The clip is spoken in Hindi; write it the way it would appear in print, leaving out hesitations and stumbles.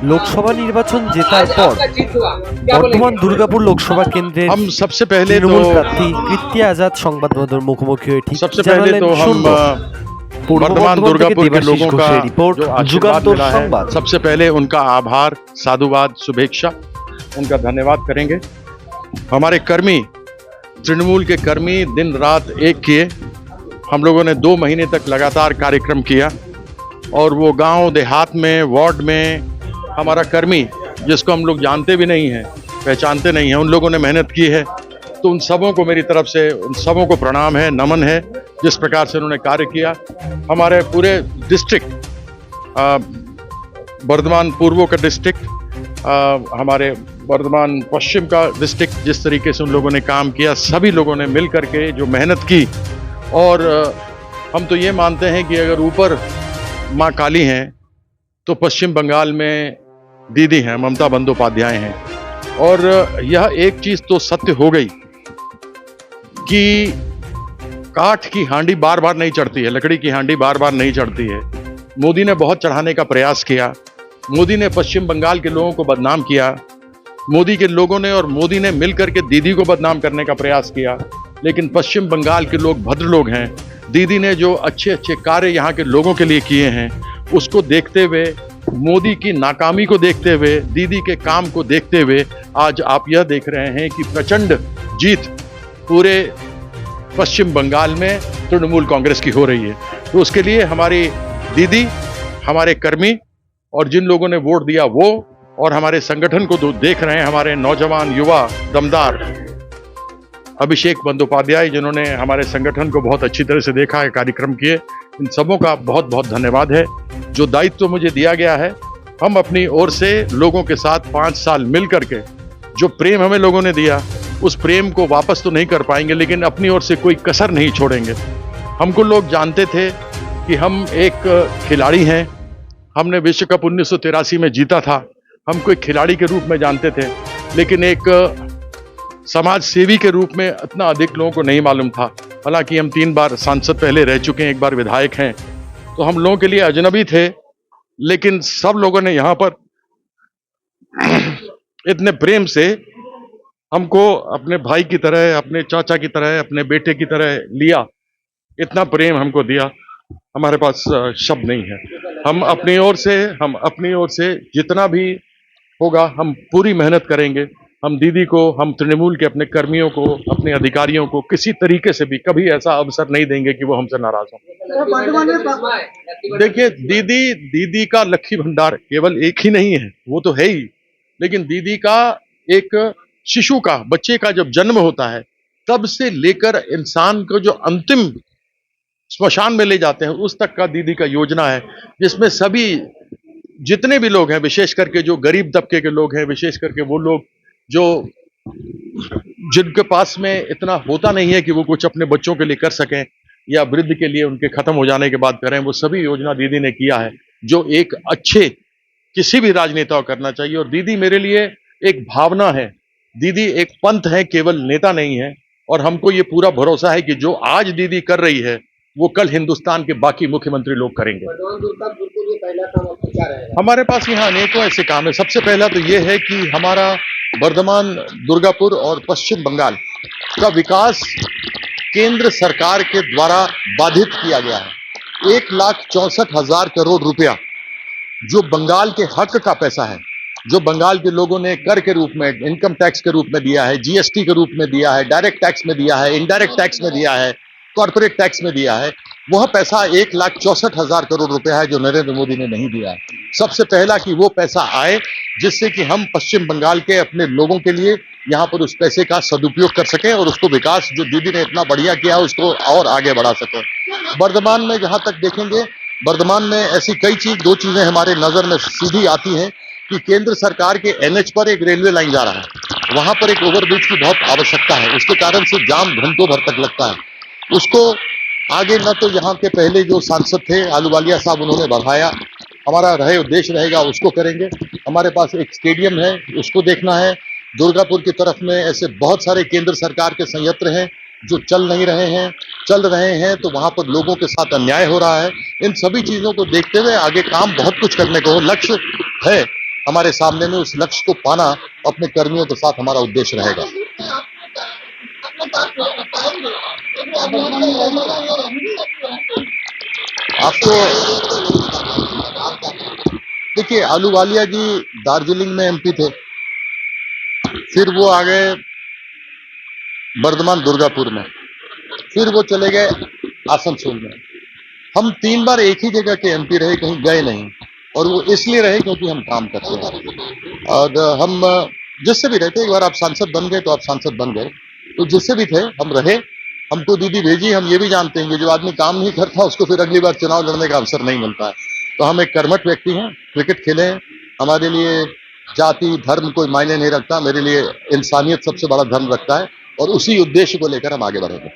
লোকসভা নির্বাচন জেতার পর বর্ধমান দুর্গাপুর লোকসভা কেন্দ্রের हम सबसे पहले तो তৃণমূল প্রার্থী কীর্তি আজাদ সংবাদমাধ্যমের মুখোমুখি হয়ে ঠিক सबसे पहले জানালেন तो हम শুনবো। পূর্ব वर्धमान বর্ধমান থেকে दुर्गापुर के দেবাশিস लोगों का ঘোষের রিপোর্ট, जो आशीर्वाद যুগান্তর मिला है, সংবাদ। सबसे पहले उनका आभार, साधुवाद, शुभेच्छा, उनका धन्यवाद करेंगे। हमारे कर्मी, तृणमूल के कर्मी दिन रात एक किए। हम लोगों ने 2 महीने तक लगातार कार्यक्रम किया और वो गांव देहात में, वार्ड में हमारा कर्मी, जिसको हम लोग जानते भी नहीं हैं, पहचानते नहीं हैं, उन लोगों ने मेहनत की है। तो उन सबों को मेरी तरफ से, उन सबों को प्रणाम है, नमन है, जिस प्रकार से उन्होंने कार्य किया। हमारे पूरे डिस्ट्रिक्ट, वर्धमान पूर्व का डिस्ट्रिक्ट, हमारे वर्धमान पश्चिम का डिस्ट्रिक्ट, जिस तरीके से उन लोगों ने काम किया, सभी लोगों ने मिल करके जो मेहनत की। और हम तो ये मानते हैं कि अगर ऊपर माँ काली हैं तो पश्चिम बंगाल में दीदी हैं, ममता बंदोपाध्याय हैं। और यह एक चीज़ तो सत्य हो गई कि काठ की हांडी बार बार नहीं चढ़ती है, लकड़ी की हांडी बार बार नहीं चढ़ती है। मोदी ने बहुत चढ़ाने का प्रयास किया, मोदी ने पश्चिम बंगाल के लोगों को बदनाम किया, मोदी के लोगों ने और मोदी ने मिलकर के दीदी को बदनाम करने का प्रयास किया। लेकिन पश्चिम बंगाल के लोग भद्र लोग हैं। दीदी ने जो अच्छे अच्छे कार्य यहाँ के लोगों के लिए किए हैं, उसको देखते हुए, मोदी की नाकामी को देखते हुए, दीदी के काम को देखते हुए आज आप यह देख रहे हैं कि प्रचंड जीत पूरे पश्चिम बंगाल में तृणमूल कांग्रेस की हो रही है। तो उसके लिए हमारी दीदी, हमारे कर्मी और जिन लोगों ने वोट दिया वो, और हमारे संगठन को देख रहे हैं हमारे नौजवान, युवा, दमदार अभिषेक बंदोपाध्याय, जिन्होंने हमारे संगठन को बहुत अच्छी तरह से देखा है, कार्यक्रम किए, इन सबों का बहुत बहुत धन्यवाद है। जो दायित्व मुझे दिया गया है, हम अपनी ओर से लोगों के साथ 5 साल मिल करके जो प्रेम हमें लोगों ने दिया, उस प्रेम को वापस तो नहीं कर पाएंगे, लेकिन अपनी ओर से कोई कसर नहीं छोड़ेंगे। हमको लोग जानते थे कि हम एक खिलाड़ी हैं, हमने विश्व कप 1983 में जीता था, हमको एक खिलाड़ी के रूप में जानते थे, लेकिन एक समाज सेवी के रूप में इतना अधिक लोगों को नहीं मालूम था। हालांकि हम 3 बार सांसद पहले रह चुके हैं, 1 बार विधायक हैं, तो हम लोगों के लिए अजनबी थे। लेकिन सब लोगों ने यहाँ पर इतने प्रेम से हमको अपने भाई की तरह, अपने चाचा की तरह, अपने बेटे की तरह लिया, इतना प्रेम हमको दिया, हमारे पास शब्द नहीं है। हम अपनी ओर से जितना भी होगा हम पूरी मेहनत करेंगे। हम दीदी को, हम तृणमूल के अपने कर्मियों को, अपने अधिकारियों को किसी तरीके से भी कभी ऐसा अवसर नहीं देंगे कि वो हमसे नाराज हों। देखिए, दीदी का लक्ष्मी भंडार केवल एक ही नहीं है, वो तो है ही, लेकिन दीदी का एक शिशु का, बच्चे का जब जन्म होता है तब से लेकर इंसान को जो अंतिम स्मशान में ले जाते हैं उस तक का दीदी का योजना है, जिसमें सभी जितने भी लोग हैं, विशेष करके जो गरीब तबके के लोग हैं, विशेष करके वो लोग जो जिनके पास में इतना होता नहीं है कि वो कुछ अपने बच्चों के लिए कर सकें या वृद्ध के लिए उनके खत्म हो जाने के बाद करें, वो सभी योजना दीदी ने किया है, जो एक अच्छे किसी भी राजनेता को करना चाहिए। और दीदी मेरे लिए एक भावना है, दीदी एक पंथ है, केवल नेता नहीं है। और हमको ये पूरा भरोसा है कि जो आज दीदी कर रही है वो कल हिंदुस्तान के बाकी मुख्यमंत्री लोग करेंगे। हमारे पास यहाँ अनेकों ऐसे काम है। सबसे पहला तो ये है कि हमारा वर्धमान, दुर्गापुर और पश्चिम बंगाल का विकास केंद्र सरकार के द्वारा बाधित किया गया है। 1,64,000 करोड़ रुपया जो बंगाल के हक का पैसा है, जो बंगाल के लोगों ने कर के रूप में, इनकम टैक्स के रूप में दिया है, जीएसटी के रूप में दिया है, डायरेक्ट टैक्स में दिया है, इनडायरेक्ट टैक्स में दिया है, कॉर्पोरेट टैक्स में दिया है, वह पैसा 1,64,000 करोड़ रुपया है जो नरेंद्र मोदी ने नहीं दिया है। सबसे पहला कि वो पैसा आए, जिससे कि हम पश्चिम बंगाल के अपने लोगों के लिए यहाँ पर उस पैसे का सदुपयोग कर सकें और उसको विकास जो दीदी ने इतना बढ़िया किया है उसको और आगे बढ़ा सकें। वर्धमान में जहाँ तक देखेंगे, वर्धमान में ऐसी कई 2 चीजें हमारे नजर में सीधी आती हैं कि केंद्र सरकार के एनएच पर एक रेलवे लाइन जा रहा है, वहां पर एक ओवरब्रिज की बहुत आवश्यकता है, उसके कारण से जाम घंटों भर तक लगता है। उसको आगे न तो यहाँ के पहले जो सांसद थे आलूवालिया साहब, उन्होंने बढ़ाया, हमारा उद्देश्य रहेगा उसको करेंगे। हमारे पास एक स्टेडियम है, उसको देखना है। दुर्गापुर की तरफ में ऐसे बहुत सारे केंद्र सरकार के संयंत्र हैं जो चल रहे हैं तो वहां पर लोगों के साथ अन्याय हो रहा है। इन सभी चीजों को देखते हुए आगे काम बहुत कुछ करने को लक्ष्य है हमारे सामने में उस लक्ष्य को पाना अपने कर्मियों के साथ हमारा उद्देश्य रहेगा। आपको देखिए, अहलूवालिया जी दार्जिलिंग में एमपी थे, फिर वो आ गए बर्धमान दुर्गापुर में, फिर वो चले गए आसनसोल में। हम 3 बार एक ही जगह के एमपी रहे, कहीं गए नहीं, और वो इसलिए रहे क्योंकि हम काम करते हैं। और हम जिससे भी रहते, एक बार आप सांसद बन गए तो आप सांसद बन गए, तो जिससे भी थे हम रहे। हमको दीदी भेजी, हम ये भी जानते हैं कि जो आदमी काम नहीं करता उसको फिर अगली बार चुनाव लड़ने का अवसर नहीं मिलता है। तो हम एक कर्मठ व्यक्ति हैं, क्रिकेट खेले हैं, हमारे लिए जाति धर्म कोई मायने नहीं रखता, मेरे लिए इंसानियत सबसे बड़ा धर्म रखता है, और उसी उद्देश्य को लेकर हम आगे बढ़ेंगे।